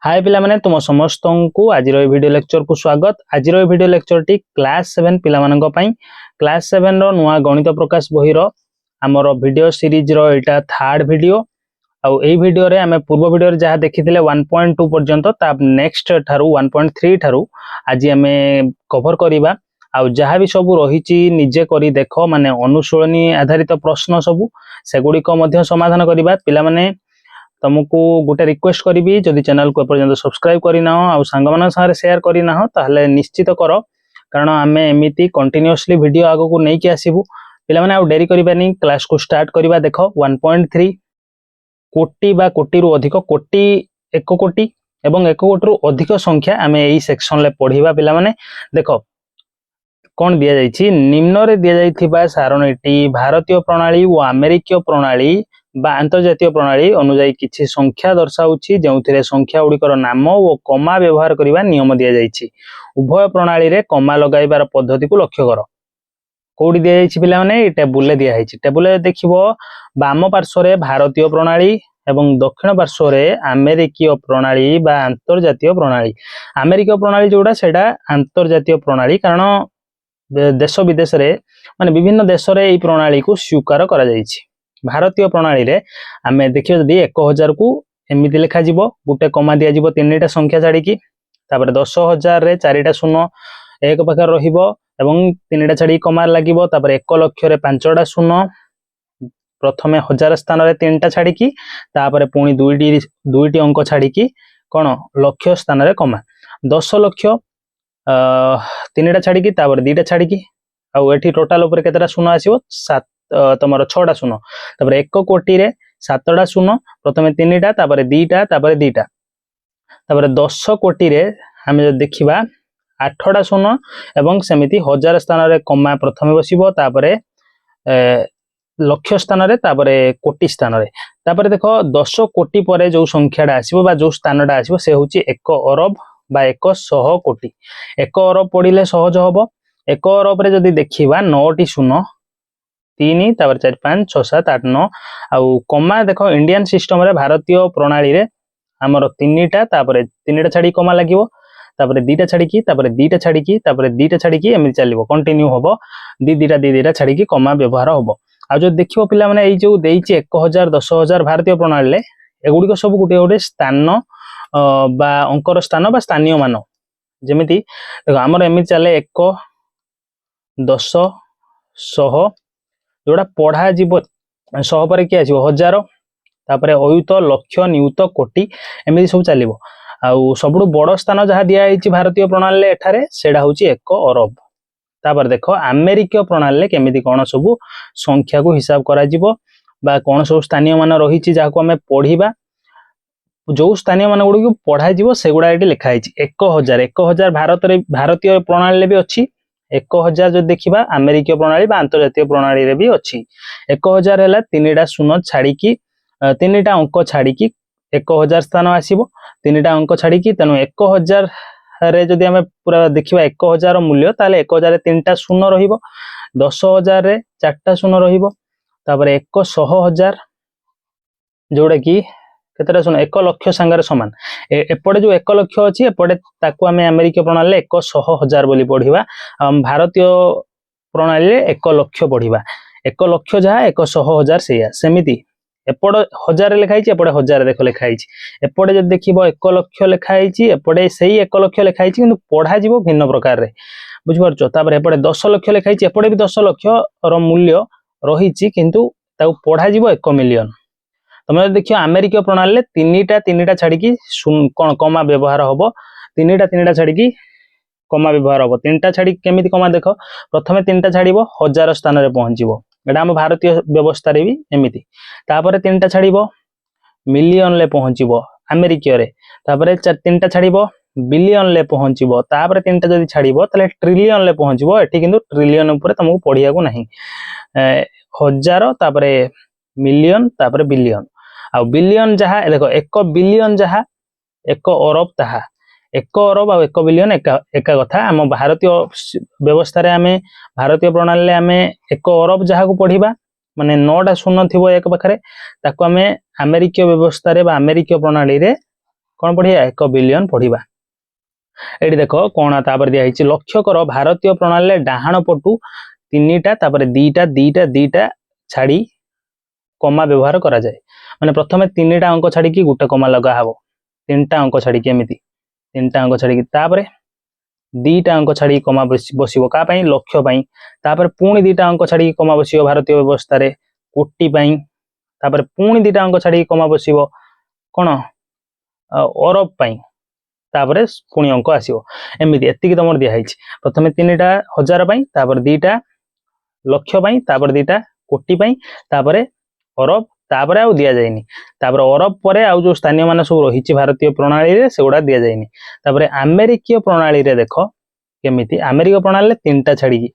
हाय पिला माने तुम समस्त को आज वीडियो लेक्चर को स्वागत। आज वीडियो लेक्चर टी क्लास 7 पिला मानक पई क्लास 7 रो नुआ गणित प्रकाश बही रो हमर वीडियो सीरीज रो एटा थर्ड वीडियो। आउ एई वीडियो रे हमें पूर्व वीडियो रे जहा देखिथिले 1.2 पर्यंत ता नेक्स्ट थारु 1.3 थारु आज हमें कवर करिबा। आउ जहा भी सब रहिची निजे करी देखो माने अनुशीलनी आधारित प्रश्न सब सेगुडी को मध्य समाधान करिबा। पिला माने तुमको गोटे रिक्वेस्ट करी जदि चैनल को पर्यंत सब्सक्राइब करना आ सांग मान सारे शेयर करना ताहले निश्चित कर, कारण आम एमती कंटिन्यूअसली वीडियो आगो को नहीं आसबू। पिला माने आ डेरी करबानी क्लास को स्टार्ट करबा। देखो 1.3 कोटी बा कोटी रु अधिक कोटी एक कोटी एवं एक कोटी रु अधिक संख्या आम यही सेक्शन ले पढ़िबा। पिला माने देखो कौन दिया जाइछि, निम्न रे दिया जाइथिबा सारणीटी भारतीय प्रणाली और अमेरिकीय प्रणाली बा अंतर्जातीय प्रणाली अनुसार किछि संख्या दर्शाउछि जेउथिरे संख्या गुड़िकर नाम और कमा व्यवहार करबा नियम दिया जाइछि। उभय प्रणाली रे कमा लगाइबार पद्धति को लक्ष्य कर। कोडी दिया जाइछि पिला माने ए टेबुल ले दिया हैछि। टेबुल रे देखिबो वाम पार्श्व रे भारतीय प्रणाली एवं दक्षिण पार्श्व रे अमेरिकीय प्रणाली बा अंतर्जातीय प्रणाली। अमेरिकीय प्रणाली जोडा सेटा अंतर्जातीय प्रणाली, कारण देश विदेश रे माने विभिन्न देश रे ए प्रणाली को स्वीकार करा जाइछि। भारतीय प्रणाली रे आमे देखियो जदी 1000 को एमिति लिखा जिवो, गुटे कमा दिया जिवो तीनटा संख्या छाडी की, तापर 10000 रे चारिटा शून्य एक पाखर रहिबो एवं तीनटा छाडी कमा लागिबो। तापर 1 लाख रे पांचटा शून्य प्रथमे 1000 स्थान रे तीनटा छाडी की, तापर पुणी दुईटी अंक छाडी की कोन लक्ष्य स्थान रे कमा 10 लाख तीनटा छाडी की, तापर दुईटा छाडी की, आ एठी टोटल ऊपर केतेटा शून्य आसीबो 7 तमरो 6टा शून्य। तापर 1 कोटी रे 7टा शून्य प्रथमे 3टा तापर 2टा तापर 2टा, तापर 10 कोटी रे हम जो देखिबा 8टा शून्य एवं सेमिति 1000 स्थान रे कमा प्रथमे बसिबो, तापर लक्ष्य स्थान रे तापर कोटी स्थान रे। तापर देखो 10 कोटी परे जो संख्याटा आसीबो बा जो स्थानटा आसीबो से होची 1 अरब बा 100 कोटी। 1 अरब पडिले सहज हबो। 1 अरब रे जदी देखिबा 9टी शून्य 3 तापर 4 5 6 7 8 9 आउ कमा देखो इंडियन सिस्टम रे भारतीय प्रणाली रे हमर 3टा तापर 3टा छाडी कमा लागिवो, तापर 2टा छाडी की, तापर 2टा छाडी की, तापर 2टा छाडी की एमि चलिवो कंटिन्यू हबो। 2 छाडी की कमा व्यवहार हबो। आ जो देखिवो पिला माने एई जो देइछि 1000 10000 भारतीय प्रणाली रे एगुडी को सब गुटे गुटे स्थान बा अंकर स्थान बा स्थानीय मान, जेमिति देखो हमर एमि चले 1 10 100 जोड़ा पढ़ा जीव 100 पर कि आसीबो 1000, तापर अयुत लक्ष नियुत कोटी एमि सब चलिबो। आउ सबडु बड़ स्थान जहा दिया आइछि भारतीय प्रणाली रे एठारे सेडा होछि 1 अरब। तापर देखो अमेरिकीय प्रणाली रे केमिति कोन सब संख्या को हिसाब करा जीवो बा कोन सब स्थानीय मान रहिछि जाको हमें पढ़िबा। जो स्थानीय मान गुडी को पढ़ा जीवो सेगुडा एटी लिखा आइछि 1000 भारतीय प्रणाली रे भी अछि। 1000 जो देखिबा अमेरिकीय प्रणाली बा अंतर्जातीय प्रणाली रे भी अछि। 1000 हैला 3टा शून्य छाडी की 3टा अंक छाडी की 1000 स्थान आसीबो, 3टा अंक छाडी की, तनो 1000 रे जदी हमें पूरा देखिबा 1000 मूल्य ताले 1000 रे 3टा शून्य रहिबो, 10000 रे 4टा शून्य रहिबो, तापर 100,000 जोडा की केतरा सुन 1 लाख संगार समान। एपटे जो 1 लाख अछि एपटे ताकू हमें अमेरिकीय प्रणाली रे 100,000 बोली पढ़िबा, भारतीय प्रणाली रे 1 लाख पढ़िबा। 1 लाख जहा 100,000 सेया सेमिति एपटे 1000 लिखाइछि, एपटे 1000 देखो लिखाइछि। एपटे जब देखिबो 1 लाख लिखाइछि, एपटे सेही 1 लाख लिखाइछि किंतु पढ़ा जीवो भिन्न प्रकार रे, बुझ परछो। तापर एपटे 10 लाख लिखाइछि, एपटे भी 10 लाख रो मूल्य रहिछि किंतु ताऊ पढ़ा जीवो 1 मिलियन। तुम देखियो अमेरिकीय प्रणाली रे 3टा छाडी की कोन कमा व्यवहार हबो, 3टा छाडी की कमा व्यवहार हबो। 3टा छाडी केमिति कमा देखो, प्रथमे 3टा छाडीबो 1000 स्थान रे पहुंचीबो, एटा हम भारतीय व्यवस्था रे भी एमिति। तापर 3टा छाडीबो मिलियन ले पहुंचीबो अमेरिकीय रे, तापर 3टा छाडीबो बिलियन ले पहुंचीबो, तापर 3टा जदी छाडीबो तले ट्रिलियन ले पहुंचीबो। एठी किंतु ट्रिलियन ऊपर तुमको पढिया को नहीं। 1000 तापर मिलियन तापर बिलियन, आ बिलियन जहा देखो 1 बिलियन जहा 1 अरब ताहा 1 अरब आ 1 बिलियन एका कथा। हम भारतीय व्यवस्था रे हमें भारतीय प्रणाली रे हमें 1 अरब जहा को पढ़िबा माने 9टा शून्य थिबो एक पाखरे, ताको हमें अमेरिकीय व्यवस्था रे बा अमेरिकीय प्रणाली रे कौन पढ़िया 1 बिलियन पढ़िबा। एठी देखो कोण तापर दिया हिची लक्ष्य कर भारतीय प्रणाली डाहाण पटु तीनटा तापर दीटा छाड़ी कमा व्यवहार करा जाए माने प्रथमे तीनटा अंक छाड़ी की गुटे कमा लगा हबो तीनटा अंक छाड़ी की एमिति तीनटा अंक छाड़ी की तापर दीटा अंक छाड़ी कमा बसिबो का पई लक्ष्य पई तापर पुणी दीटा अंक छाड़ी कमा बसिबो भारतीय व्यवस्था रे कोटी पई तापर पुणी दीटा अंक छाड़ी कमा बसिबो कोन अरब पई तापर पुणी अंक आसीबो एमिति एतिकी तमर दिया हिची प्रथमे तीनटा हजार पई तापर दीटा लक्ष्य पई तापर दीटा कोटी पई तापर अरब तापर आउ दिया जाइनी तापर अरब परे आउ जो स्थानीय मान सब रही भारतीय प्रणाली रे सेगुडा दिया जाइनी तापर अमेरिकीय प्रणाली रे देखो केमिति अमेरिका प्रणाली तीनटा छाड़ी की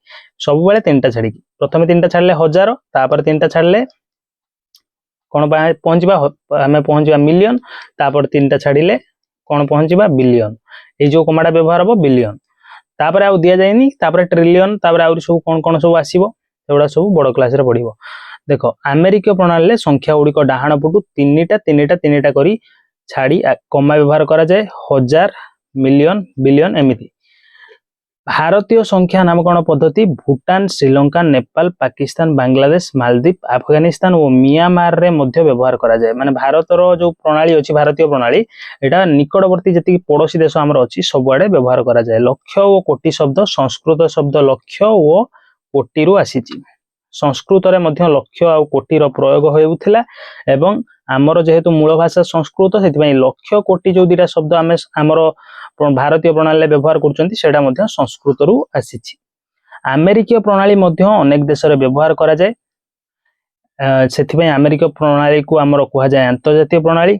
सब बेले तीनटा छाड़ी की प्रथमे तीनटा छाड़ले हजार तापर तीनटा छाड़ले कोन पहुंचबा हमें पहुंचबा मिलियन तापर तीनटा छाड़िले कोन पहुंचबा बिलियन ए जो कमाडा व्यवहार हबो बिलियन तापर आउ दिया जाइनी तापर ट्रिलियन तापर आउ सब कोन सब आसीबो सेगुडा सब बड़ क्लास रे पढिबो। देखो अमेरिकीय प्रणाली संख्या गुड़िक डाहाण पटु तीनटा करी छाड़ी कमा व्यवहार करा जाए हजार मिलियन बिलियन एमिति। भारतीय संख्या नामकरण पद्धति भूटान श्रीलंका नेपाल पाकिस्तान बांग्लादेश मालदीप अफगानिस्तान और मियांमार रे मध्य व्यवहार करा जाए माने भारतर जो प्रणाली अछि भारतीय प्रणाली एटा निकटवर्ती जति पड़ोसी देश हमर अछि सबआडे व्यवहार करा जाए। लक्ष्य और कोटि शब्द संस्कृत शब्द लक्ष्य और कोटि रु आसीची संस्कृत रे मध्य लक्ष्य आ कोटिर प्रयोग होउथिला एवं आमर जेहेतु मूल भाषा संस्कृत सेति लक्ष्य कोटि जो दिटा शब्द आमे आमर भारतीय प्रणाली व्यवहार करचंती सेटा मध्य संस्कृत रु आसीची। अमेरिकीय प्रणाली मध्य अनेक देश रे व्यवहार करा जाए सेति अमेरिकीय प्रणाली को आमर कुहा जाए अंतर्जातीय प्रणाली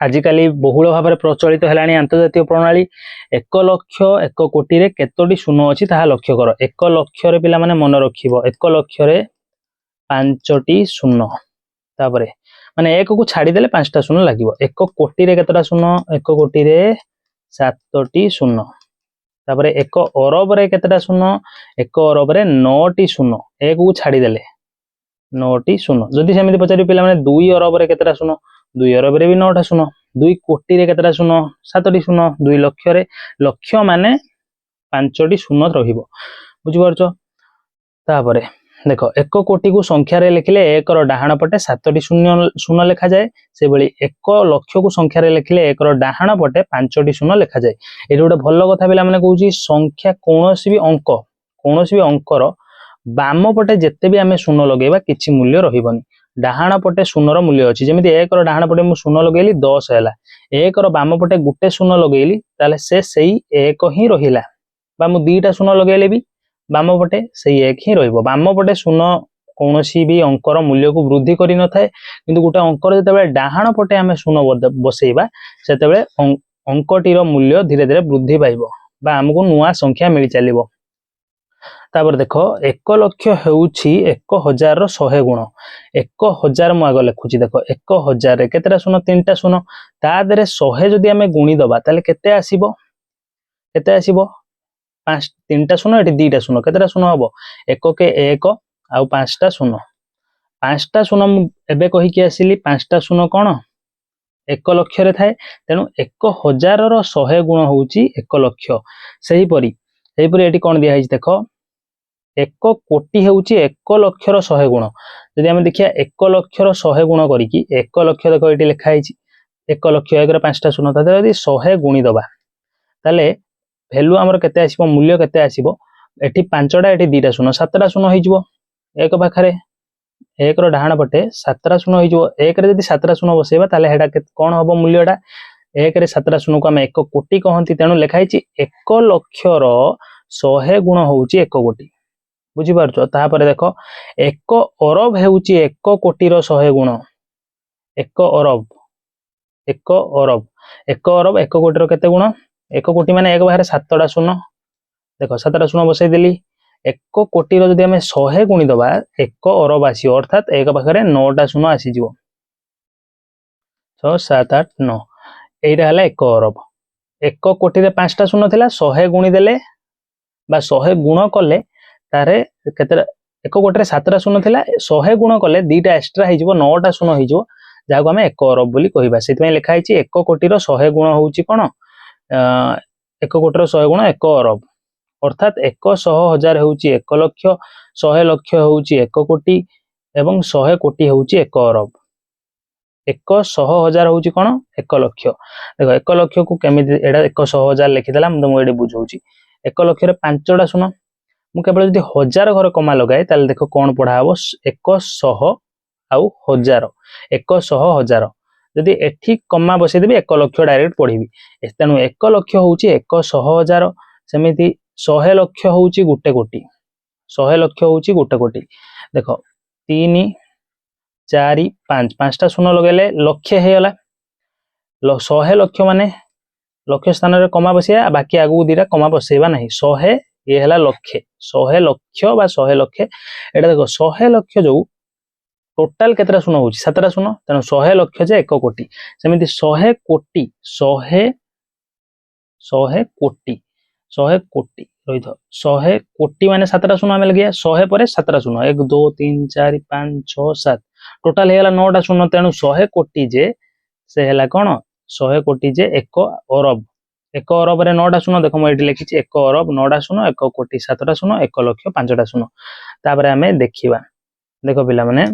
आजिकाली बहुल भाव में प्रचलित है अंतर्जातीय प्रणाली 1 लक्ष 1 कोटी रे केतोटी शून्य अच्छी ताहा लक्ष्य कर 1 लक्ष रे पिला माने मन रखिबो 1 लक्ष रे 5टी शून्य तापरे माने 1 को छाड़ी देले 5टा शून्य लागिबो 1 कोटी रे केतटा शून्य 1 कोटी रे 7टी शून्य तापरे 1 अरब रे केतटा शून्य 1 अरब रे 9टी शून्य 1 को छाड़ी देले 9टी शून्य जदि सेमिति पचारि पिला माने 2 अरब रे केतटा शून्य 2 अरब रे भी 9टा शून्य 2 कोटी रे केतटा शून्य 7टी शून्य 2 लक्ष रे लक्ष्य माने 5टी शून्य रहिबो बुझि परछो। तापरे देखो 1 कोटी को संख्या रे लिखिले 1 रो डाहाण पटे 7टी शून्य शून्य लिखा जाए से बळी 1 लक्ष को संख्या रे लिखिले 1 रो डाहाण पटे 5टी शून्य लिखा जाए। एटा गोटे भलो कथा पिला माने कहूची संख्या कोनोसी भी अंकर बाम पटे जेते भी आमे शून्य लगेबा किछि मूल्य रहिबनी डाहाण पटे शून्य रो मूल्य अछि जेमिति 1 रो डाहाण पटे मु शून्य लगेली 10 हैला 1 रो बाम पटे गुटे शून्य लगेली ताले से सेही 1 ही रहिला बा मु 2टा शून्य लगेले भी बाम पटे सेही 1 ही रहइबो बाम पटे शून्य कोनोसी भी अंकर मूल्य को वृद्धि करि न थाए किंतु गुटे अंकर जेतेबे डाहाण पटे आमे शून्य बसेइबा सेतेबे अंकटी रो मूल्य धीरे धीरे वृद्धि पाइबो बा हमकु नुवा संख्या मिलि चलिबो। तापर देखो 1 लक्ष हेउछि 1000 रो 100 गुण 1000 मु आगे लिखुछि देखो 1000 रे केतेटा शून्य 3टा शून्य ता देरे 100 जदि आमे गुणी दबा ताले केते आसीबो 5 3टा शून्य एठी 2टा शून्य केतेटा शून्य हबो 1 के 1 आ 5टा शून्य 5टा शून्य मु एबे कहि के आसिली 5टा शून्य कोन 1 लक्ष रे थाए तेनु 1000 रो 100 गुण होउछि 1 लक्ष सही परी एठी कोन दिया हिच देखो 1 कोटी हेउछि 1 लक्ष रो 100 गुण जदि हम देखिया 1 लक्ष रो 100 गुण करिकी 1 लक्ष देखो एठी लिखा हिची 1 लक्ष 1 रे 5टा शून्य ताते यदि 100 गुणी दबा ताले वैल्यू हमर केते आसीबो मूल्य केते आसीबो एठी 5टा एठी 2टा शून्य 7टा शून्य होइजबो 1 पाखरे 1 रो डाहाण पटे 7टा शून्य होइजबो 1 रे जदि 7टा शून्य बसेबा ताले हेडा कोन हबो मूल्यटा 1 रे 7टा शून्य को हम 1 कोटी कहंती तेनु लिखा हिची 1 लक्ष रो 100 गुण होउछि 1 कोटी बुझी पारछो। तापर देखो 1 अरब हेउछि 1 कोटी रो 100 गुण 1 अरब 1 अरब 1 अरब 1 कोटी रो केते गुण 1 कोटी माने 1 बाहर 7टा शून्य देखो 7टा शून्य बसै देली 1 कोटी रो जदि हमें 100 गुणी दबा 1 अरब आसी अर्थात 1 पाखरे 9टा शून्य आसी जिवो 6 7 8 9 एइटा हला 1 अरब 1 कोटी रे 5टा शून्य थिला 100 गुणी देले बा 100 गुण कले तारे केते 1 कोटी रे 7टा शून्य थिला 100 गुण कले 2टा एक्स्ट्रा हे जिवो 9टा शून्य हे जिवो जहाँ आम 1 अरब बोली कहवा से लिखाई 1 कोटीर 100 गुण हूँ कौन 1 कोटीर 100 गुण 1 अरब अर्थात 100,000 हूँ 1 लक्ष 100 लक्ष हूँ 1 कोटी एवं 100 कोटी हूँ 1 अरब 100,000 हूँ कौन 1 लक्ष देख 1 लक्ष को केमी एटा 100,000 लिखिदेला तुमको ये बुझाऊँ 1 लक्ष 5टा शुण मु केवल जब 1000 घर कमा लगाए ताले देख कौन पढ़ा हम 100 आउ 1000 100,000 जदि एठी कमा बसईदेवी 1 लक्ष डायरेक्ट पढ़ी तेणु 1 लक्ष हूँ 100,000 सेमिति 100 लक्ष हूँ 1 कोटी 100 लक्ष हूँ 1 कोटी देख 3 4 5 5टा शून लगेले लक्ष होगला 100 लक्ष माने लक्ष स्थान रे कमा बसैया बाकी आगू दीटा कमा बसैबा नहीं 100 ये है लक्षे 100 लक्ष बा 100 लक्ष एटा देखो 100 लक्ष जो टोटाल केतरा शून हूँ 7टा शून तेणु 100 लक्ष जे 1 कोटी सेमिति 100 कोटी 100 कोटी 100 कोटी रही 100 कोटी माने 7टा शून आम लगे 100 पर 7टा शून 1 2 3 4 5 6 7 टोटाल है 9टा शून तेणु 100 कोटी जे से है कौन 100 कोटी जे 1 अरब 1 अरब रे 9टा शून देख मुझे लिखी 1 अरब 9टा शून 1 कोटी 7टा शून 1 लक्ष 5टा शून तापर आम देखा देख पिला माने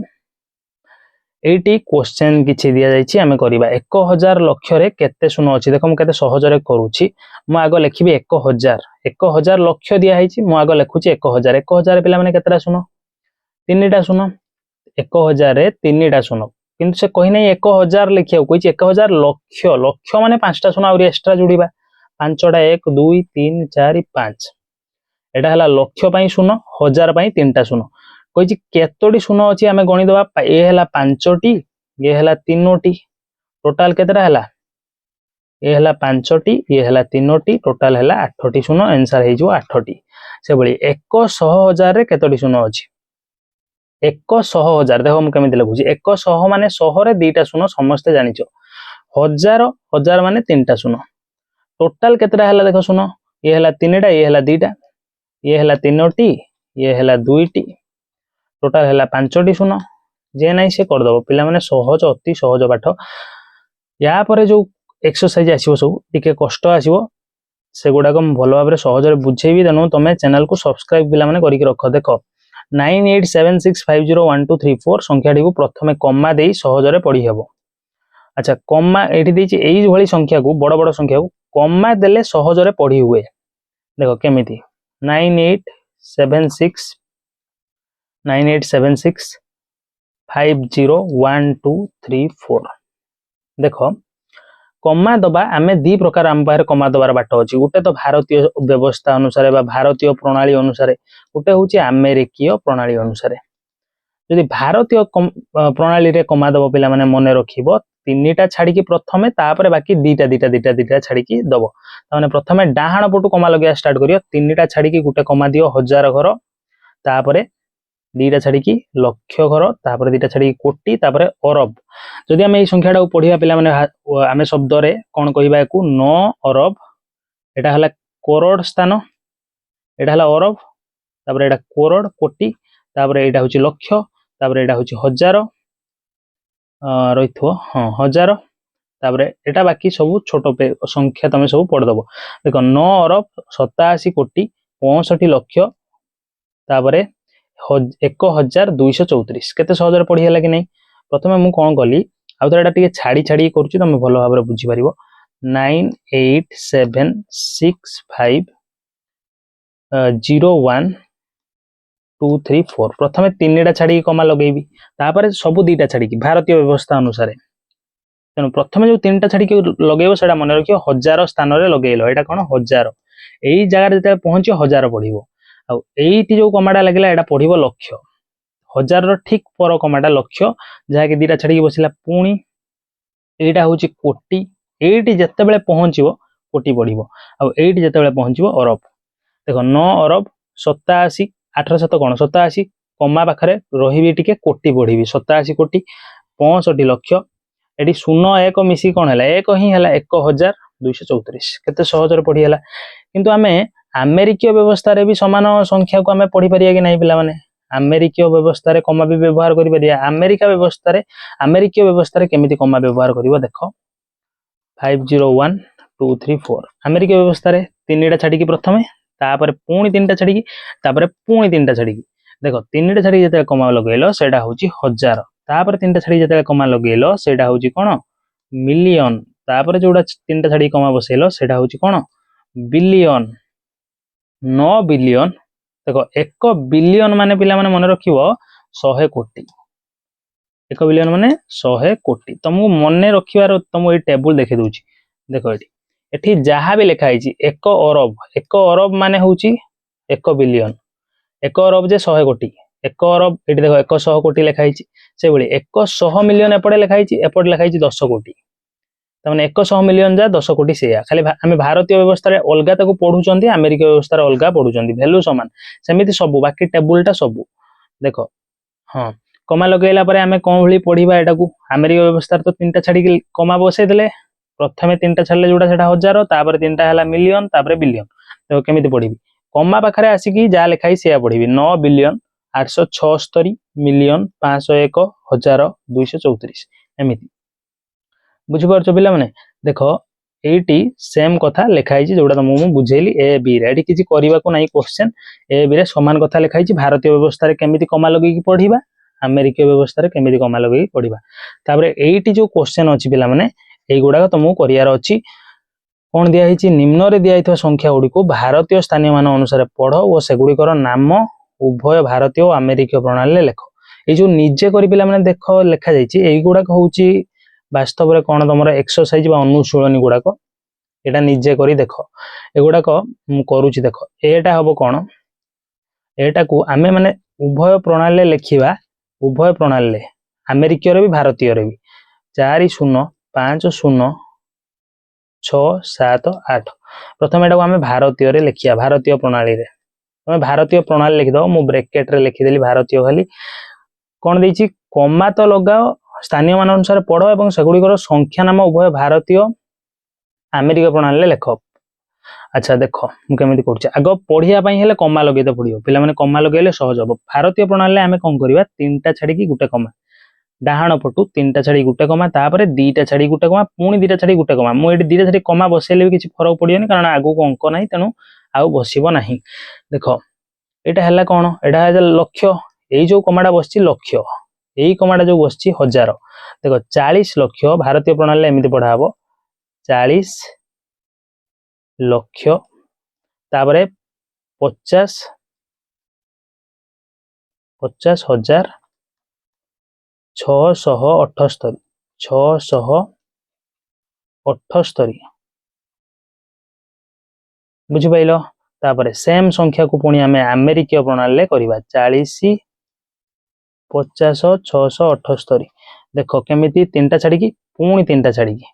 एटी क्वेश्चन किछि दिया जाइछि आमे करबा 1000 लक्ष रे केते शून अछि देखो मु केते सहज रे करूछि मु आगो लिखिबि 1000 लक्ष दिया हैछि मु आगो लिखुछि 1000 पिला माने केतेटा शून 3टा शून 1000 रे 3टा शून किंतु से कहि नै 1000 लिखिया कहिछि 1000 लक्ष लक्ष माने 5टा शून आउरी एक्स्ट्रा जोड़ीबा 5टा 1 2 3 4 5 एटा हला लक्ष पई शून 1000 पई 3टा शून कही केतोटी शून अच्छी आम गणिदबा ये है 5टी ये है 3टी टोटाल केतरा है ये है 5टी ये है 3टी टोटाल है 8टी शून आंसर हो 8टी से भाई 100,000 केतोटी शून अच्छी 100,000 देखो मुझे लिखुची 100 माने 100 रे 2टा शून समस्ते जानिच 1000 माने 3टा शून टोटाल केतरा है देख शून ये है 3टा ये है 2टा ये है 3टी ये है 2टी टोटाल है 5टी शून जे ना से करदब पिला माने सहज अति सहज पाठ या परे जो एक्सरसाइज आसीबो सब टिके कष्ट आसीबो से गुडाक भल भाव सहज बुझेबी तेणु तुम चैनल को सब्सक्राइब पिला माने करिक रख देख 9876501234 संख्याटी को प्रथमे कमा दे सहज पढ़ी हेबो अच्छा कमा एठी देछि एई भली संख्या को बड़ बड़ संख्या को कमा देले सहज पढ़ी हुए देखो केमिति 9876501234 देख कमा दबा आम दी प्रकार आम पाखे कमा दबार बाट अच्छी गोटे तो भारतीय व्यवस्था अनुसार भारतीय प्रणाली अनुसार गोटे हूँ अमेरिकीय प्रणाली अनुसार जदि भारतीय प्रणाली रे कमा दब पिला माने मन रखिब 3टा छाड़ी प्रथमे तापर बाकी 2टा छाड़ी दब ताने प्रथमे डाहाण पटु कमा लगे स्टार्ट करियो 3टा छाड़ी गोटे कमा दियो 1000 घर तापर 2टा छाड़ी लक्ष घर तापर 2टा छाड़ी कोटी तापर अरब जदि आम ये संख्याटा पढ़िया पिला माने आम शब्द रे कौन कहबा याकू 9 अरब एटा हला करोड़ स्थान एटा हला अरब तापर एटा करोड़ कोटी तापर एटा होची लक्ष तापर एटा होची 1000 रहिथो हां 1000 तापर एटा बाकी सब छोट संख्या तमे सब पढ़ दबो देखो 9 अरब 87 कोटी 65 लक्ष तापर 1234 केते सहज पढ़ी है कि नहीं प्रथमे मु कौन कली आउ तो एटा छाड़ी छाड़ी करूची तुम भल भाव बुझी पारिबो 9876501234 प्रथमे 3टा छाड़ी कमा लगेबी तापर सब 2टा छाड़ी भारतीय व्यवस्था अनुसार तेणु प्रथमे जो 3टा छाड़ी लगेबो सेटा मन रखियो 1000 स्थान रे लगेइलो एटा कोन 1000 एई जगह रे जते पहुंची 1000 पढ़िबो आ एइटी जो कमाटा लागला एटा पढ़िबो लक्ष 1000 रो ठीक पर कमाटा लक्ष जहा कि 2टा छाड़ी बसिला पुणी एटा होची कोटी एइटी जते बेले पहुंचीबो कोटी पढ़िबो आ एइटी जते बेले पहुंचीबो अरब देखो 9 अरब 87 800 कोन 87 कमा पाखरे रहिबी टिके कोटी पढ़िबी 87 कोटी 65 लक्ष एटी 01 मिसी कोन हला एक ही हला 1234 केते सहज रे पढ़ी हला किंतु आमे अमेरिकीय व्यवस्था रे भी समान संख्या को आमे पढ़ी परिया कि नहीं पिला माने ଆମେରିକୀୟ ବ୍ୟବସ୍ଥାରେ କମା ବି ବ୍ୟବହାର କରିପାରିବା। ଆମେରିକୀୟ ବ୍ୟବସ୍ଥାରେ କେମିତି କମା ବ୍ୟବହାର କରିବ ଦେଖ 501 2 3 4 ଆମେରିକୀୟ ବ୍ୟବସ୍ଥାରେ 3ଟା ଛାଡ଼ିକି ପ୍ରଥମେ, ତାପରେ ପୁଣି 3ଟା ଛାଡ଼ିକି, ତାପରେ ପୁଣି 3ଟା ଛାଡ଼ିକି। ଦେଖ 3ଟା ଛାଡ଼ିକି ଯେତେବେଳେ କମା ଲଗେଇଲ ସେଇଟା ହଉଛି 1000, ତାପରେ 3ଟା ଛାଡ଼ିକି ଯେତେବେଳେ କମା ଲଗେଇଲ ସେଇଟା ହଉଛି କ'ଣ ମିଲିୟନ, ତାପରେ ଯୋଉଟା 3ଟା ଛାଡ଼ିକି କମା ବସେଇଲ ସେଇଟା ହଉଛି କ'ଣ ବିଲିୟନ, 9 ବିଲିୟନ। ଦେଖ 1 ବିଲିୟନ ମାନେ ପିଲାମାନେ ମନେ ରଖିବ 100 କୋଟି। 1 ବିଲିୟନ ମାନେ 100 କୋଟି। ତମକୁ ମନେ ରଖିବାର ତମକୁ ଏଇ ଟେବୁଲ ଦେଖେଇ ଦଉଛି। ଦେଖ ଏଠି ଯାହା ବି ଲେଖା ହେଇଛି 1 ଅରବ, 1 ଅରବ ମାନେ ହଉଛି 1 ବିଲିୟନ। 1 ଅରବ ଯେ 100 କୋଟି, 1 ଅରବ ଏଠି ଦେଖ 100 କୋଟି ଲେଖା ହେଇଛି। ସେଇଭଳି 100 ମିଲିୟନ ଏପଟେ ଲେଖା ହେଇଛି, ଏପଟେ ଲେଖା ହେଇଛି 10 କୋଟି। ତାମାନେ 100 ମିଲିୟନ ଯା 10 କୋଟି ସେଇଆ। ଖାଲି ଆମେ ଭାରତୀୟ ବ୍ୟବସ୍ଥାରେ ଅଲଗା ତାକୁ ପଢୁଛନ୍ତି, ଆମେରିକୀୟ ବ୍ୟବସ୍ଥାରେ ଅଲଗା ପଢୁଛନ୍ତି, ଭ୍ୟାଲୁ ସମାନ। ସେମିତି ସବୁ ବାକି ଟେବୁଲଟା ସବୁ ଦେଖ। ହଁ, କମା ଲଗେଇଲା ପରେ ଆମେ କଣ ଭଳି ପଢିବା ଏଟାକୁ? ଆମେରିକୀୟ ବ୍ୟବସ୍ଥାରେ ତ 3ଟା ଛାଡ଼ିକି କମା ବସେଇ ଦେଲେ, ପ୍ରଥମେ 3ଟା ଛାଡ଼ିଲେ ଯୋଉଟା ସେଟା 1000, ତାପରେ 3ଟା ହେଲା ମିଲିୟନ, ତାପରେ ବିଲିୟନ। ଦେଖ କେମିତି ପଢିବି? କମା ପାଖରେ ଆସିକି ଯାହା ଲେଖା ହେଇଛି ସେଇଆ ପଢିବି। 9 ବିଲିୟନ 876 ମିଲିୟନ 501 1000 234 ଏମିତି। ବୁଝିପାରୁଛ ପିଲାମାନେ? ଦେଖ ଏଇଟି ସେମ କଥା ଲେଖା ହେଇଛି ଯୋଉଟା ତମକୁ ମୁଁ ବୁଝେଇଲି ଏ ବି ରେ। ଏଠି କିଛି କରିବାକୁ ନାହିଁ କ୍ୱେଶ୍ଚନ। ଏ ବି ରେ ସମାନ କଥା ଲେଖା ହେଇଛି। ଭାରତୀୟ ବ୍ୟବସ୍ଥାରେ କେମିତି କମା ଲଗେଇକି ପଢିବା, ଆମେରିକୀୟ ବ୍ୟବସ୍ଥାରେ କେମିତି କମା ଲଗେଇକି ପଢିବା। ତାପରେ ଏଇଟି ଯୋଉ କ୍ୱେଶ୍ଚନ ଅଛି ପିଲାମାନେ, এইଗୁଡାକ ତମକୁ କରିବାର ଅଛି। କ'ଣ ଦିଆହେଇଛି? ନିମ୍ନରେ ଦିଆଯାଇଥିବା ସଂଖ୍ୟା ଗୁଡ଼ିକୁ ଭାରତୀୟ ସ୍ଥାନୀୟ ମାନ ଅନୁସାରେ ପଢ ଓ ସେଗୁଡ଼ିକର ନାମ ଉଭୟ ଭାରତୀୟ ଓ ଆମେରିକୀୟ ପ୍ରଣାଳୀରେ ଲେଖ। ଏଇ ଯୋଉ ନିଜେ କରି ପିଲାମାନେ ଦେଖ ଲେଖା ଯାଇଛି, এইଗୁଡାକ ହଉଛି ବାସ୍ତବରେ କ'ଣ ତମର ଏକ୍ସରସାଇଜ ବା ଅନୁଶୀଳନୀ ଗୁଡାକ। ଏଟା ନିଜେ କରି ଦେଖ। ଏଗୁଡାକ ମୁଁ କରୁଛି ଦେଖ। ଏଟା ହବ କ'ଣ? ଏଟାକୁ ଆମେ ମାନେ ଉଭୟ ପ୍ରଣାଳୀରେ ଲେଖିବା, ଉଭୟ ପ୍ରଣାଳୀରେ, ଆମେରିକୀୟରେ ବି ଭାରତୀୟରେ ବି। 4 0 5 0 6 7 8। ପ୍ରଥମେ ଏଟାକୁ ଆମେ ଭାରତୀୟରେ ଲେଖିବା, ଭାରତୀୟ ପ୍ରଣାଳୀରେ। ତମେ ଭାରତୀୟ ପ୍ରଣାଳୀ ଲେଖିଦବ, ମୁଁ ବ୍ରେକେଟରେ ଲେଖିଦେଲି ଭାରତୀୟ ଖାଲି। କ'ଣ ଦେଇଛି? କମା ତ ଲଗାଅ, ସ୍ଥାନୀୟ ମାନ ଅନୁସାରେ ପଢ ଏବଂ ସେଗୁଡ଼ିକର ସଂଖ୍ୟା ନାମ ଉଭୟ ଭାରତୀୟ ଆମେରିକୀୟ ପ୍ରଣାଳୀରେ ଲେଖ। ଆଚ୍ଛା ଦେଖ ମୁଁ କେମିତି କରୁଛି। ଆଗ ପଢିବା ପାଇଁ ହେଲେ କମା ଲଗେଇତେ ପଡିବ ପିଲାମାନେ, କମା ଲଗେଇଲେ ସହଜ ହବ। ଭାରତୀୟ ପ୍ରଣାଳୀରେ ଆମେ କ'ଣ କରିବା? 3ଟା ଛାଡ଼ିକି ଗୋଟେ କମା, ଡାହାଣ ପଟୁ 3ଟା ଛାଡ଼ି ଗୋଟେ କମା, ତାପରେ 2ଟା ଛାଡ଼ି ଗୋଟେ କମା, ପୁଣି 2ଟା ଛାଡ଼ି ଗୋଟେ କମା। ମୁଁ ଏଠି 2ଟା ଛାଡ଼ି କମା ବସେଇଲେ ବି କିଛି ଫରକ ପଡିବନି, କାରଣ ଆଗକୁ ଅଙ୍କ ନାହିଁ, ତେଣୁ ଆଉ ବସିବ ନାହିଁ। ଦେଖ ଏଇଟା ହେଲା କ'ଣ? ଏଇଟା ହେଲା ଲକ୍ଷ। ଏଇ ଯୋଉ କମାଟା ବସିଛି ଲକ୍ଷ, ଏଇ କମାଟା ଯୋଉ ବସିଛି 1000। ଦେଖ 40 ଲକ୍ଷ ଭାରତୀୟ ପ୍ରଣାଳୀରେ ଏମିତି ପଢା ହବ, 40 ଲକ୍ଷ, ତାପରେ 50 ହଜାର 678 678। ବୁଝିପାଇଲ? ତାପରେ ସେମ ସଂଖ୍ୟାକୁ ପୁଣି ଆମେ ଆମେରିକୀୟ ପ୍ରଣାଳୀରେ କରିବା, 40 50 678। ଦେଖ କେମିତି? 3ଟା ଛାଡ଼ିକି ପୁଣି 3ଟା ଛାଡ଼ିକି।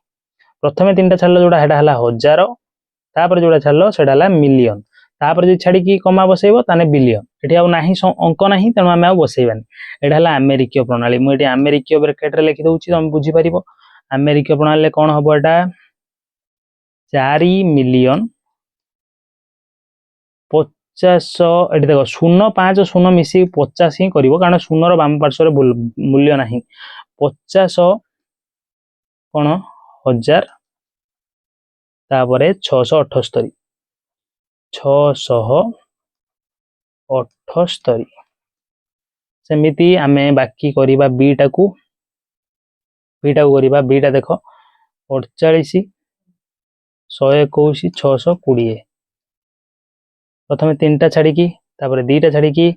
ପ୍ରଥମେ 3ଟା ଛାଡ଼ିଲ ଯୋଉଟା ସେଟା ହେଲା 1000, ତାପରେ ଯୋଉଟା ଛାଡ଼ିଲ ସେଟା ହେଲା ମିଲିୟନ, ତାପରେ ଯଦି ଛାଡ଼ିକି କମା ବସେଇବ ତାହେଲେ ବିଲିୟନ। ଏଠି ଆଉ ନାହିଁ ଅଙ୍କ ନାହିଁ, ତେଣୁ ଆମେ ଆଉ ବସେଇବାନି। ଏଟା ହେଲା ଆମେରିକୀୟ ପ୍ରଣାଳୀ। ମୁଁ ଏଠି ଆମେରିକୀୟ ବ୍ରାକେଟରେ ଲେଖି ଦଉଛି, ତମେ ବୁଝିପାରିବ। ଆମେରିକୀୟ ପ୍ରଣାଳୀରେ କ'ଣ ହବ? ଏଟା 4 ମିଲିୟନ 50। ଏଠି ଦେଖ 0 5 0 ମିଶିକି 50 ହିଁ କରିବ, କାରଣ 0ର ବାମ ପାର୍ଶ୍ୱରେ ମୂଲ୍ୟ ନାହିଁ। 50 କ'ଣ 1000, ତାପରେ 678 678। ସେମିତି ଆମେ ବାକି କରିବା ବିଟାକୁ କରିବା। ବିଟା ଦେଖ 48 121 620। ପ୍ରଥମେ 3ଟା ଛାଡ଼ିକି, ତାପରେ 2ଟା ଛାଡ଼ିକି,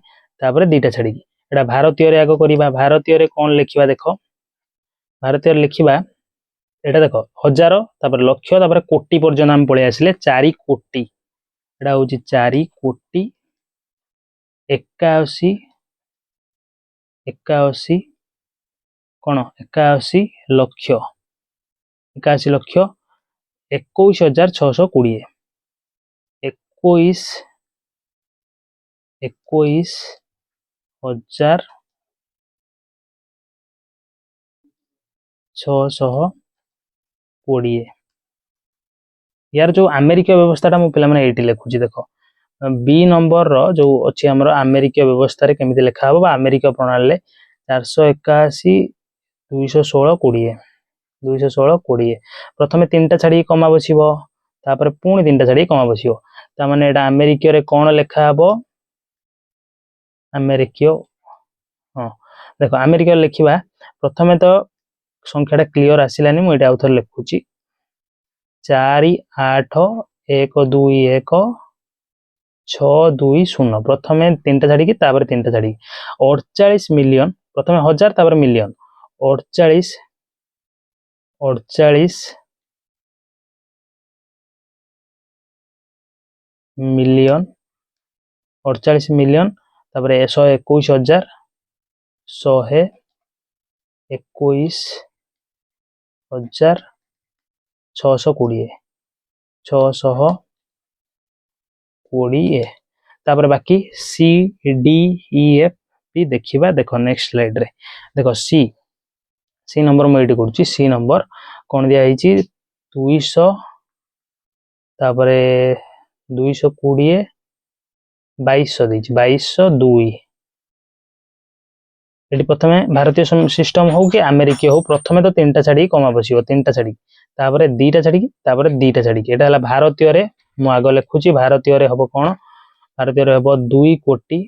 ତାପରେ 2ଟା ଛାଡ଼ିକି। ଏଟା ଭାରତୀୟରେ ଆଗ କରିବା। ଭାରତୀୟରେ କ'ଣ ଲେଖିବା? ଦେଖ ଭାରତୀୟରେ ଲେଖିବା, ଏଟା ଦେଖ 1000, ତାପରେ ଲକ୍ଷ, ତାପରେ କୋଟି ପର୍ଯ୍ୟନ୍ତ ଆମେ ପଳେଇ ଆସିଲେ 4 କୋଟି। ଏଟା ହଉଛି 4 କୋଟି 81 କ'ଣ 81 ଲକ୍ଷ 81 ଲକ୍ଷ 21,620। 21,620। यार जो ଆମେରିକୀୟ ବ୍ୟବସ୍ଥାଟା ମୁଁ ପିଲାମାନେ ଏଇଠି ଲେଖୁଛି ଦେଖ। बी नंबर रो जो अच्छी आमर आमेरिकीय व्यवस्था रे केमिति लिखा हबो बा आमेरिकीय प्रणाली 481 216 20 216 20 प्रथमे तीनटा छाड़ी कमा बसिबो तापर पुणी तीनटा छाड़ी कमा बसिबो ता माने एटा आमेरिकीय रे कोन लिखा हबो आमेरिकीय हां देखो आमेरिकीय लिखिबा प्रथमे तो संख्याटा क्लियर आसिलानी मु एटा आउथर लिखुची 4 8 1 2 1 6 2 0 प्रथमे तीनटा छाड़ी की तापर तीनटा छाड़ी 48 मिलियन प्रथमे हजार तापर मिलियन 48 मिलियन 48 मिलियन तापर 121,000 121,620 620 तापर बाकी सी डी ई एफ भी देखिबा देखो नेक्स्ट स्लाइड रे देखो सी नंबर मैं एडी करछि सी नंबर कोन दिया हिची 200 तापरे 220 2200 दी 2202 एटी प्रथमे भारतीय सिस्टम हो कि अमेरिकी हो प्रथमे तो तीनटा छाड़ी कमा बसिबो तीनटा छाड़ी तापरे दीटा छाड़ी तापरे दीटा छाड़ी एटा हला भारतीय रे मु आगो लिखुची भारतीय रे हबो कोन भारतीय रे हबो 2 कोटी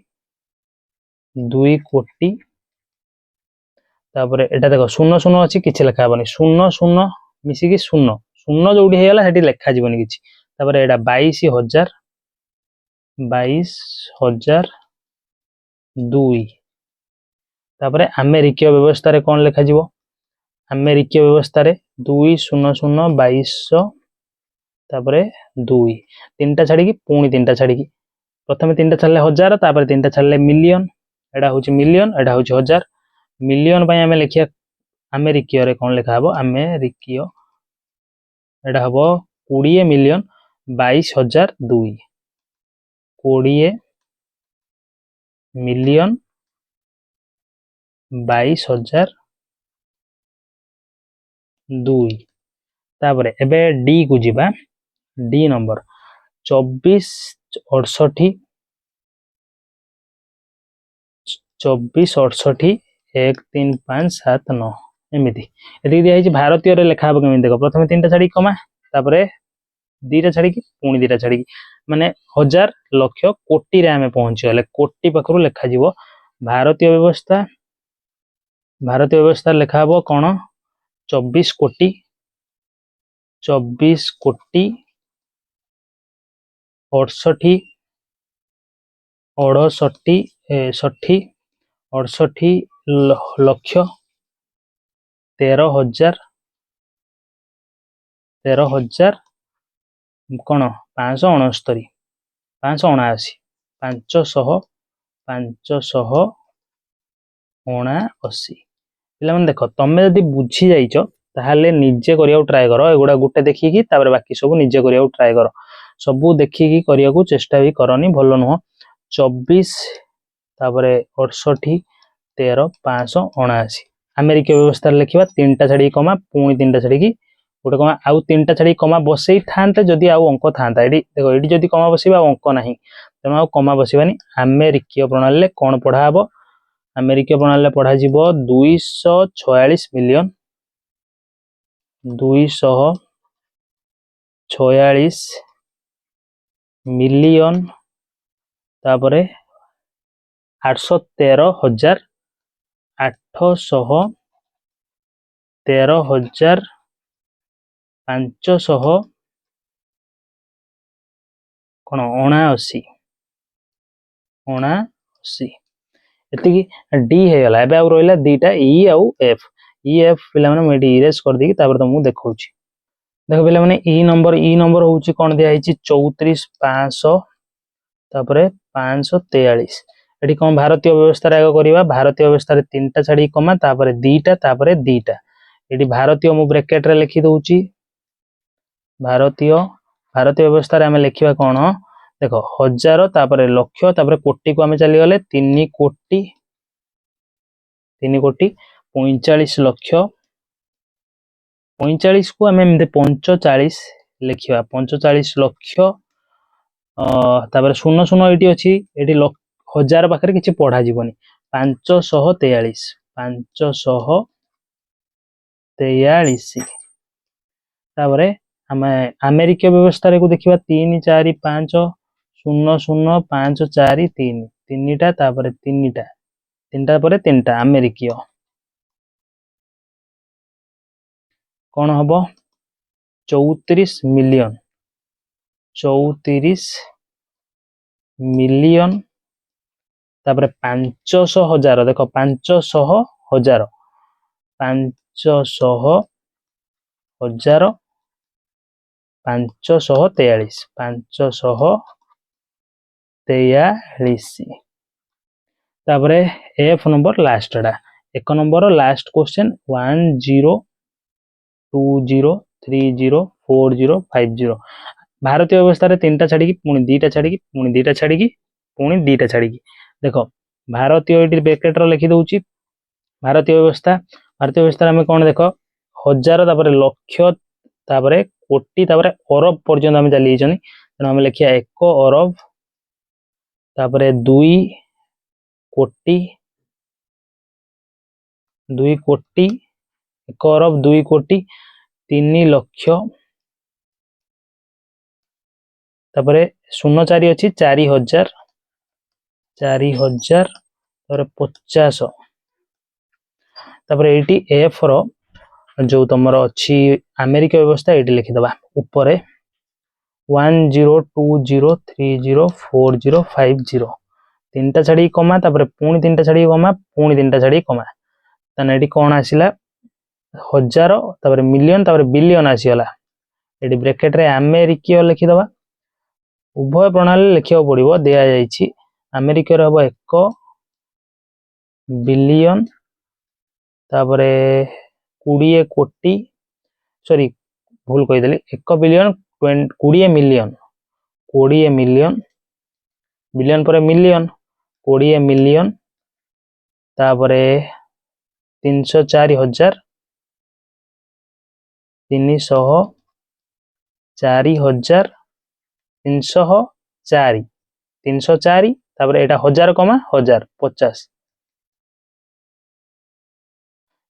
तापरे एटा देखो शून्य शून्य अछि किछि लिखा हबनी शून्य शून्य मिसी कि शून्य शून्य जोडी हेला हेटी लिखा जीवनी किछि तापरे एटा 22,002 तापरे अमेरिकीय व्यवस्था रे कोन लिखा जीवो अमेरिकीय व्यवस्था रे 200,2200 तापरे 2 तीनटा छाड़ी की पुणी तीनटा छाड़ी की प्रथमे तीनटा छाड़ले हजार तापरे तीनटा छाड़ले मिलियन एटा होची मिलियन एटा होची हजार मिलियन पय हमें लिखिया अमेरिकीय रे कोन लिखा हबो अमेरिकीय एटा हबो 20 मिलियन 22,002 20 मिलियन 22,002 तापरे एबे डी को जिबा डी नंबर 24 68 1 3 5 7 9 एमिति एति दिया हिची भारतीय रे लिखा हबो केमिति देखो प्रथमे तीनटा छाड़ी कमा तापरे दीटा छाड़ी की पुणी दीटा छाड़ी की माने हजार लक्ष कोटी रे हमें पहुंची गले कोटी पखरु लिखा जीवो भारतीय व्यवस्था लिखा हबो कोन 24 कोटी 68 68 लक्ष 13,000 कोन 569 579 579 पिला मन देखो तमे जदी बुझी जाइचो ताहाले निजे करिया ट्राई करो एगुडा गुटे देखि की तापर बाकी सब निजे करिया ट्राई करो सब देखि की करिया को चेष्टा भी करनी भलो नुह 24 तापरे 68 13 579 अमेरिकी व्यवस्था लिखिबा तीनटा छाड़ी कमा पुणी तीनटा छाड़ी की गोटे कमा आउ तीनटा छाड़ी कमा बसई थांते जदी आउ अंक थांता एडी देखो एडी जदी कमा बसिबा अंक नाही तेनो आउ कमा बसिबानी अमेरिकीय प्रणाली ले कोन पढा हबो अमेरिकीय प्रणाली ले पढा जीवो 246 मिलियन 246 मिलियन तापरे 813,000 813,500 कोन 79 एति डी हे गला एबे आउ रोइला दीटा ई आउ एफ पिला माने मैं इरेज कर दी तापर तुमको देखौची देखो पिला माने ई नंबर होची कोन दिया हिची 34,500 तापरे 543 एटी कोन भारतीय व्यवस्था रे आगो करिवा भारतीय व्यवस्था रे तीनटा छाड़ी कमा तापरे दीटा एटी भारतीय मु ब्रैकेट रे लिखि दउची भारतीय व्यवस्था रे हमें लिखिबा कोन देखो हजार तापरे लक्ष तापरे कोटी को हमें चली गले 3 कोटी 45 लक्ष 45 को हमें 45 लिखिबा 45 लक्ष तापर शून्य शून्य ये अच्छी ये हजार पाखे किसी पढ़ा जीवनी 543 543 तापर आम आमेरिकीय व्यवस्था को देखा 3 4 5 0 0 5 4 3 तीनटा तापर तीनटा पर तीनटा आमेरिकीय कौन हम 34 मिलियन 34 मिलियन तापर 500,000 देख 500,000 500,000 543 543 तापर एफ नंबर लास्ट टा एक नंबर लास्ट क्वेश्चन 1020304050 भारतीय व्यवस्था रे तीनटा छाड़ी पुणी दीटा छाड़ी पुणी दीटा छाड़ी पुणी दीटा छाड़ी देख भारतीय ये ब्रैकेट लिखि दउची भारतीय व्यवस्था आम कौन देख हजार तापर लक्ष तापर कोटी तापर अरब पर्यंत आम चली तेणु आम लिखिया 1 अरब तापर 2 कोटी 1 अरब 2 कोटी 3 लक्ष तापर 04 अच्छी 4,000 तापर 50 तापर ये एफ रो जो तुम अच्छी अमेरिका व्यवस्था ये लिखिदबा ऊपर 1020304050 तीनटा छाड़ी कमा तापर पुणी तीनटा छाड़ी कमा पुणी तीनटा छाड़ी कमा ताने ये कौन आसला हजार तापर मिलियन तापर बिलियन आसीगला ये ब्रैकेट रे अमेरिकीय लिखिदबा उभय प्रणाली लिखा पड़ो दि जाइए अमेरिका हम 1 बिलियन तापर 20 कोटी सॉरी भूल कहीदेली 1 बिलियन 20 मिलियन 20 मिलियन बिलियन पर मिलियन 20 मिलियन तापर 304,000 304,000 304 तापर एटा हजार कमा हजार 50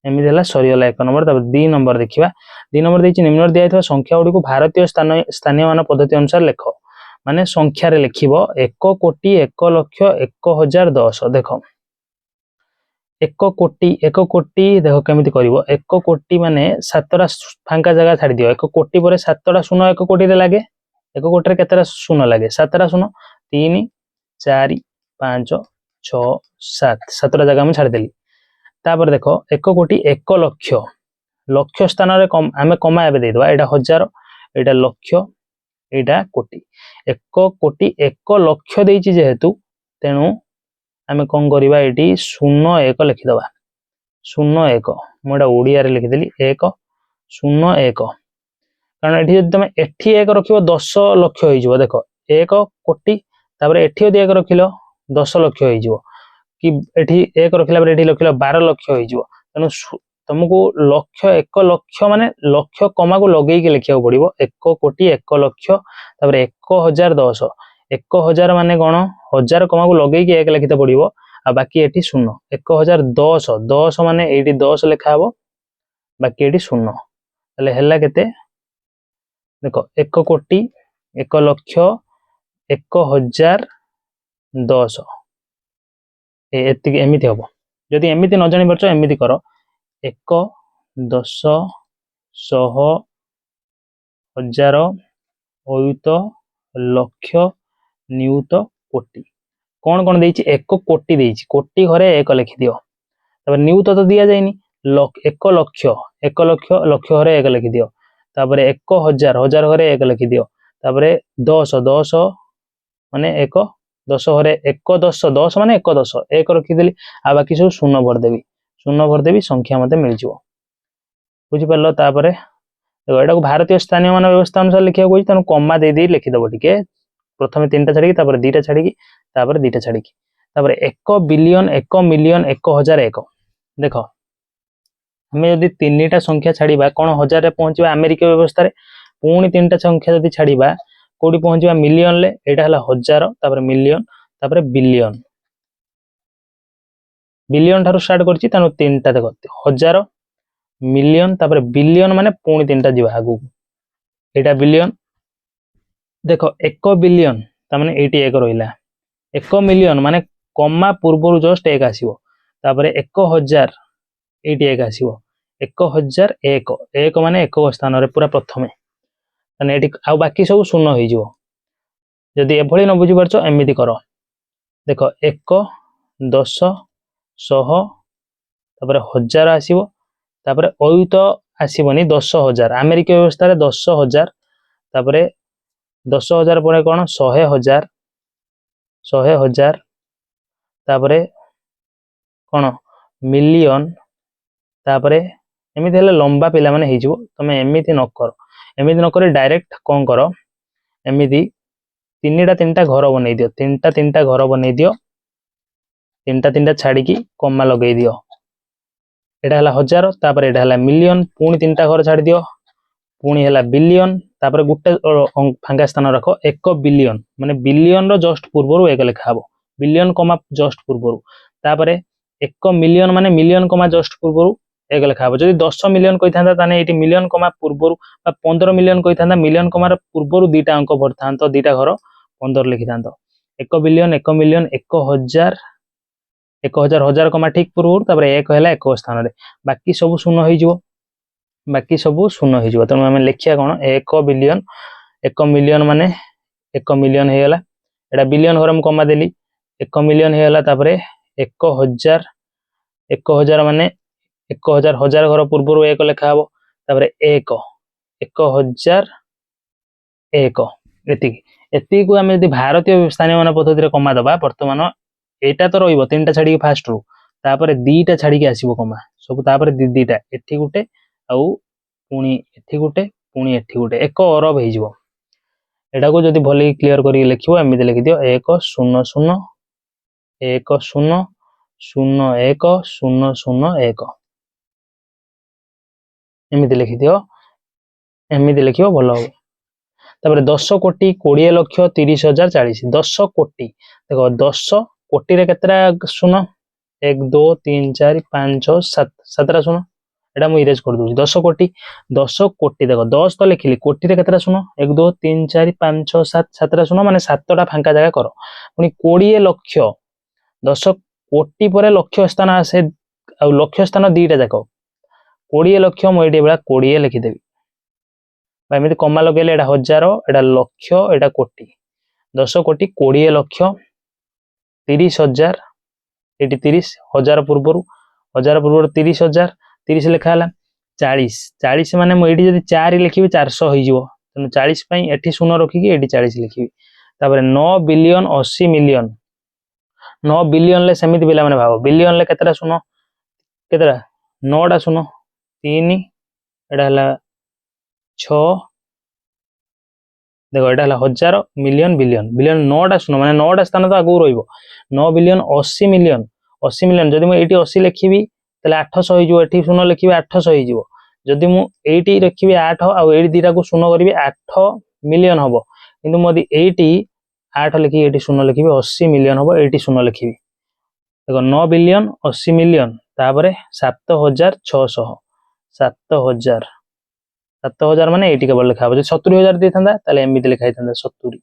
एमती है सरीगला 1 नंबर तापर 2 नंबर देखा 2 नंबर देखिए निम्न दिया संख्या गुड़ी भारतीय स्थानीय मान पद्धति अनुसार लेख माने संख्यार लिख 1 कोटी 1 लक्ष 1,010 देख 1 कोटी देख केमी कर 1 कोटी माने 7टा फांका जगह छाड़ दियो 1 कोटी पर 7टा शून्य 1 कोटी लगे 1 कोटी केतटा शून्य लगे 7टा शून्य 3 4 5 6 7 7टा जगह में छाड़देली तापर देख 1 कोटी 1 लक्ष लक्ष स्थान आम कमा देदेबा यहाँ हजार यहाँ लक्ष यहाँ कोटी 1 कोटी 1 लक्ष देइछि जेहेतु तेणु आम कौन करवा ये 01 लिखिदबा 01 मुझे ओडिया रे लिखिदेली 1 01 कारण ये तुम एठी 1 रख 10 लक्ष हो देख 1 कोटी तापर एठी 1 रखिल 10 लक्ष हो कि एठी 1 रखिला एठी रखिल 12 लक्ष हो तेणु तुमको लक्ष 1 लक्ष माने लक्ष कमा को लगे लिखा पड़ो 1 कोटी 1 लक्ष तापर 1,010 1,000 माने कौन हजार कमा को लगे 1 लिखते पड़ो आ बाकी एठी शून्य 1,010 10 माने ये 10 लिखा हे बाकी ये शून्य ताले हैला केते देख 1 कोटी 1 लक्ष 1,010 एमती हम जदि एमती न जानी पार्छ एमती कर 1 10 100 हजार अयुत लक्ष नियुत कोटी कौन कौन देइछि 1 कोटी देइछि कोटी घरे 1 लिखि दियो तापर नियुत तो दिया जाइनी 1 लक्ष 1 लक्ष लक्ष घरे 1 लिखि दियो तापर 1,000 हजार घरे 1 लिखि दियो तापर 10 माने 1 10 घरे 1 10 10 माने 1 10 1 रखिदेली आ बाकी सब शून्य भरदेवी संख्या मते मिल जिवो बुझि परलो तापर देखो एटा को भारतीय स्थानीय मान व्यवस्था अनुसार लिखिया कोइ तनु कम्मा दे दे लिखि दबो टिके प्रथमे 3टा छाड़ी तापर 2टा छाड़ी तापर 2टा छाड़ी तापर 1 बिलियन 1 मिलियन 1,001 देखो हमें यदि 3टा संख्या छाड़ीबा कोन हजार रे पहुंचबा अमेरिका व्यवस्था रे पुणी 3टा संख्या यदि छाड़ीबा कोडी पहुंचवा मिलियन ले एटा हला हजार तापर मिलियन तापर बिलियन बिलियन ठारू स्टार्ट करछि तानु तीनटा देखो हजार मिलियन तापर बिलियन माने पुणी तीनटा जीवा आगु एटा बिलियन देखो 1 बिलियन ता माने एटी एक रहिला 1 मिलियन माने कमा पूर्वरु जस्ट एक आसीबो तापर 1000 एटी एक आसीबो 1000 एक माने एक स्थान रे पूरा प्रथमे माने एटी आ बाकी सब शून्य होई जिवो जदि एभली न बुझी परछो एमिति करो देखो 1 10 100 तापर हजार आसीबो तापर ओयु तो आसीबनी 10000 अमेरिका व्यवस्था रे 10000 तापर 10000 परे कोन 100000 100000 तापर कोन मिलियन तापर एमिति हेले लंबा पिला माने हे जिवो तमे एमिति न करो डायरेक्ट कोन करो एमिति तीनटा घर बनै दियो तीनटा घर बनै दियो तीनटा छाड़ी की कम्मा लगे दियो एटा हला हजार तापर एटा हला मिलियन पुणी तीनटा घर छाड़ी दियो पुणी हला बिलियन तापर गुटे फांका स्थान रखो 1 बिलियन माने बिलियन रो जस्ट पूर्वरु एक लेखा हबो बिलियन कमा जस्ट पूर्वरु तापर 1 मिलियन माने मिलियन कमा जस्ट पूर्वरु एक लेखा हबो जदि 10 मिलियन कहि थांदा ताने एटी मिलियन कमा पूर्वरु बा 15 मिलियन कहि थांदा मिलियन कमा पूर्वरु दीटा अंक भरथांतो दीटा घर 15 लिखि थांतो 1 बिलियन 1 मिलियन 1000 1000 हजार कमा ठीक पूर्व तापर एक हैला एक स्थान रे बाकी सब शून्य होई जिवो बाकी सब शून्य होई जिवो त हम लिखिया कोन 1 बिलियन 1 मिलियन माने 1 मिलियन हे गेला एटा बिलियन घर हम कमा देली 1 मिलियन हे गेला तापर 1000 माने 1000 हजार घर पूर्व एक लेखा हबो तापर 1000 1 एति को हम यदि भारतीय स्थानीय मान पद्धति रे कमा दबा वर्तमान एटा तो रहिबो तीनटा छाडी के फास्ट रो तापर दीटा छाडी के आसीबो कमा सब तापर दीटा एठी गुटे आउ पुणी एठी गुटे 1 अरब हे जिवो एटा को जदि भली क्लियर करी लिखिबो एमिति लिखि दियो 1 0 0 1 0 0 1 0 0 1 एमिति लिखि दियो एमिति लिखिबो भलो हो तापर 10 कोटी 20 लाख 30,000 40 10 कोटी देखो 10 कोटी रे केतरा शून्य 1 2 3 4 5 6 7 7 शून्य एटा मु इरेज कर दूची 10 कोटी देखो 10 तो लिखिली कोटी रे केतरा शून्य 1 2 3 4 5 6 7 7 शून्य माने 7टा फांका जगह करो पुनी 20 लाख 10 कोटी परे लक्ष स्थान आसे आ लक्ष स्थान दीटा जाको 20 लाख मु एटी बेला 20 लिखि देबी बा एमिति कमा लगेले एटा हजार एटा लक्ष एटा कोटी 10 कोटी 20 लाख 30,000 एटी 30,000 पूर्वरु 30,000 30 लिखा हला 40 माने मु एटी जदी 4 लिखिबी 400 होई जिवो तने 40 पई एटी शून्य रखी की एटी 40 लिखिबी तापर 9 बिलियन 80 मिलियन 9 बिलियन ले समिति बिला माने भाबो बिलियन ले केतरा शून्य केतरा 9 टा शून्य 3 एटा हला 6 देखो एटा हला हजार मिलियन बिलियन बिलियन 9 टा शून्य माने 9 टा स्थान तो आगु रहिबो 9 बिलियन 80 मिलियन जदि मु एटी 80 लिखिबी तले 800 होई जिवो एटी शून्य लिखिबी 800 होई जिवो जदि मु एटी लिखिबी 8 आ एटी दीटा को शून्य करिवि 8 मिलियन हबो किंतु मोदी एटी 8 लिखि एटी शून्य लिखिबी 80 मिलियन हबो एटी शून्य लिखिबी देखो 9 बिलियन 80 मिलियन तापरे 7600 7000 माने एटी केवल लिखा हो 70,000 दे थांदा ताले एमिति लिखाई थांदा 70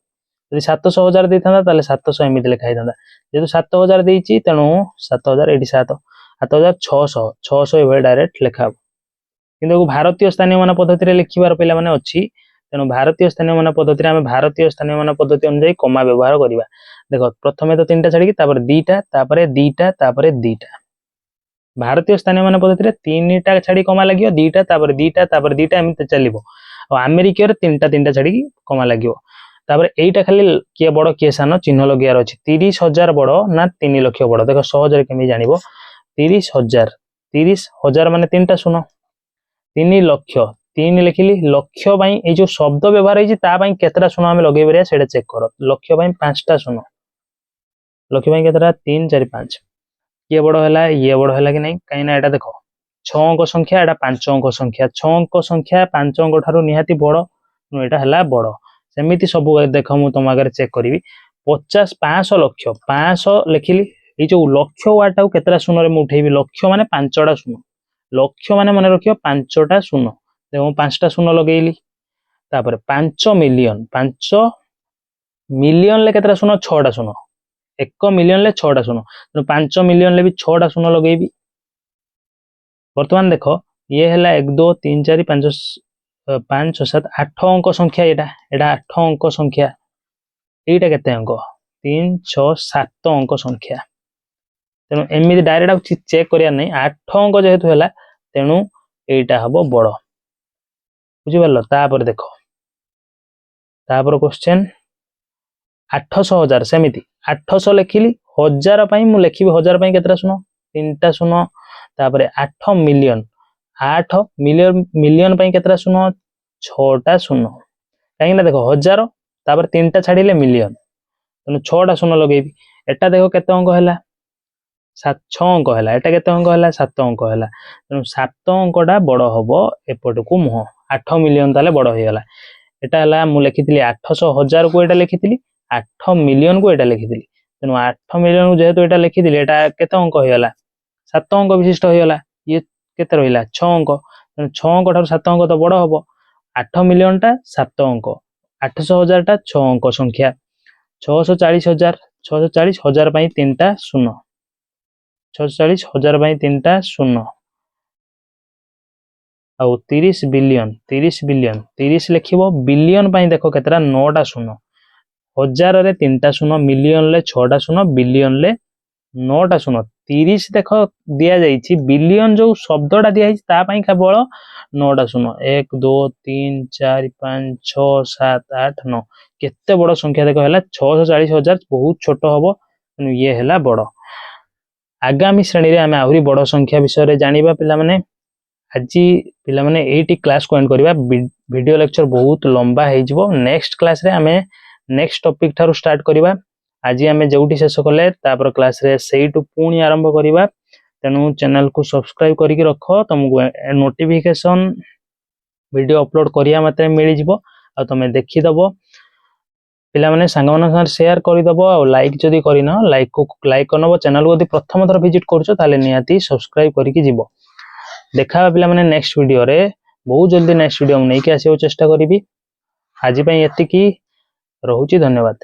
यदि 700,000 दे थांदा ताले 700 एमिति लिखाई थांदा जेतु 7000 देइची तणु 7000 एटी 7600 600 एवे डायरेक्ट लिखा किंतु भारतीय स्थानीय मान पद्धति रे लिखिबार पिला माने अछि तणु भारतीय स्थानीय मान पद्धति रे हम भारतीय स्थानीय मान पद्धति अनुसार कमा व्यवहार करिबा देखो प्रथमे तो तीनटा छाडी की तापर दीटा तापर दीटा भारतीय स्थानीय मान पद्धति रे तीनटा छाडी कमा लागियो दीटा तापर दीटा एमिति चलिबो आ अमेरिका रे तीनटा छाडी कमा लागियो तापर एइटा खाली के बड़ के सान चिन्ह लगियार अछि 30,000 बड़ ना 3 लाख बड़ देखो सहज रे केमि जानिबो 30,000 माने तीनटा शून्य 3 लाख 3 लिखिली लक्ष बाई ए जो शब्द व्यवहार है ता बाई केतरा शून्य हम लगे बरिया सेटा चेक करो लक्ष बाई 5टा शून्य लक्ष बाई केतरा 3 4 5 ये बड़ हैला ये बड़ हैला कि नहीं काइना एटा देखो 6 अंक संख्या एटा 5 अंक संख्या 6 अंक संख्या 5 अंक ठारू निहाती बड़ एटा हैला बड़ सेमिति सब देख मु तुम आगे चेक करी 50 500 लक्ष 500 लिखिली ये जो लक्ष वार्ड टाक केतटा शून्य रे उठेबी लक्ष माने 5टा शून्य लक्ष माने मन रखियो 5टा शून्य देखो 5टा शून्य लगेली तापर 5 मिलियन 5 मिलियन ले केतटा शून्य 6टा शून्य 1 मिलियन ले 6टा शून्य तो 5 मिलियन ले भी 6टा शून्य लगेबी वर्तमान देख ये है 1 2 3 4 5 5 6 7 8 अंक संख्या एटा 8 अंक संख्या एटा केते अंक 3 6 7 अंक संख्या तेणु एमि डायरेक्ट चेक करिया नहीं 8 अंक जेहेतु है तेणु एटा हबो बड़ बुझिपार तापर देख तापर क्वेश्चन 800,000 सेमिति 800 लिखिली 1000 पई मु लिखिबी 1000 पई केतरा सुनो 3टा सुनो तापर 8 मिलियन 8 मिलियन मिलियन पई केतरा सुनो 6टा सुनो काहे ना देखो 1000 तापर 3टा छाडिले मिलियन तेणु 6टा सुनो लगेबी एटा देखो केते अंक हैला 6 अंक हैला एटा केते अंक हैला 7 अंक हैला तेणु 7 अंकटा बड़ हबो एपटकू मुह 8 मिलियन ताले बड़ होई गला एटा हला मु लिखितली 800,000 को एटा लिखितली 8 मिलियन को एटा लिखितली तेणु 8 मिलियन को जेहेतु एटा लिखितली एटा केते अंक होई गला 7 अंक विशिष्ट होई गला ये केते रहिला 6 अंक तेणु 6 अंक ठार 7 अंक तो बड़ हबो 8 मिलियन टा 7 अंक 800,000 टा 6 अंक संख्या 640,000 640,000 पई 3टा शून्य 640,000 पई 3टा शून्य आउ 30 बिलियन 30 लिखिबो बिलियन पई देखो केतरा 9टा शून्य 1000 रे 3टा शून्य मिलियन ले 6टा शून्य बिलियन ले 9टा शून्य 30 देखो दिया जाईछि बिलियन जो शब्दटा दिया जाईछि ता पई केवल 9टा शून्य 1 2 3 4 5 6 7 8 9 केते बड़ संख्या देखो हैला 640,000 बहुत छोट हबो ये हैला बड़ आगामी श्रेणी रे आमे आहुरी बड़ संख्या विषय रे जानिबा पिला माने आज पिला माने एटी क्लास को एंड करिबा वीडियो लेक्चर बहुत लंबा हे जिवो नेक्स्ट क्लास रे आमे नेक्स्ट टॉपिक थारु स्टार्ट करिबा आज आमे जोटी शेष कले तापर क्लास रे सेइटु पुणी आरंभ करिबा तेनु चैनल को सब्सक्राइब करिकि रखो तुमको नोटिफिकेशन वीडियो अपलोड करिया मात्रे मिली जिवो आ तमे देखि दबो पिला माने संगमान साथ शेयर करि दबो आ लाइक जदी करिना लाइक को लाइक करनबो चैनल को यदि प्रथम थर विजिट करछो ताले नियाती सब्सक्राइब करिकि जिवो देखा पिला माने नेक्स्ट वीडियो रे बहुत जल्दी नेक्स्ट वीडियो में नहीं के आसीओ चेष्टा करिबी आज पई एतिकी रहूची धन्यवाद।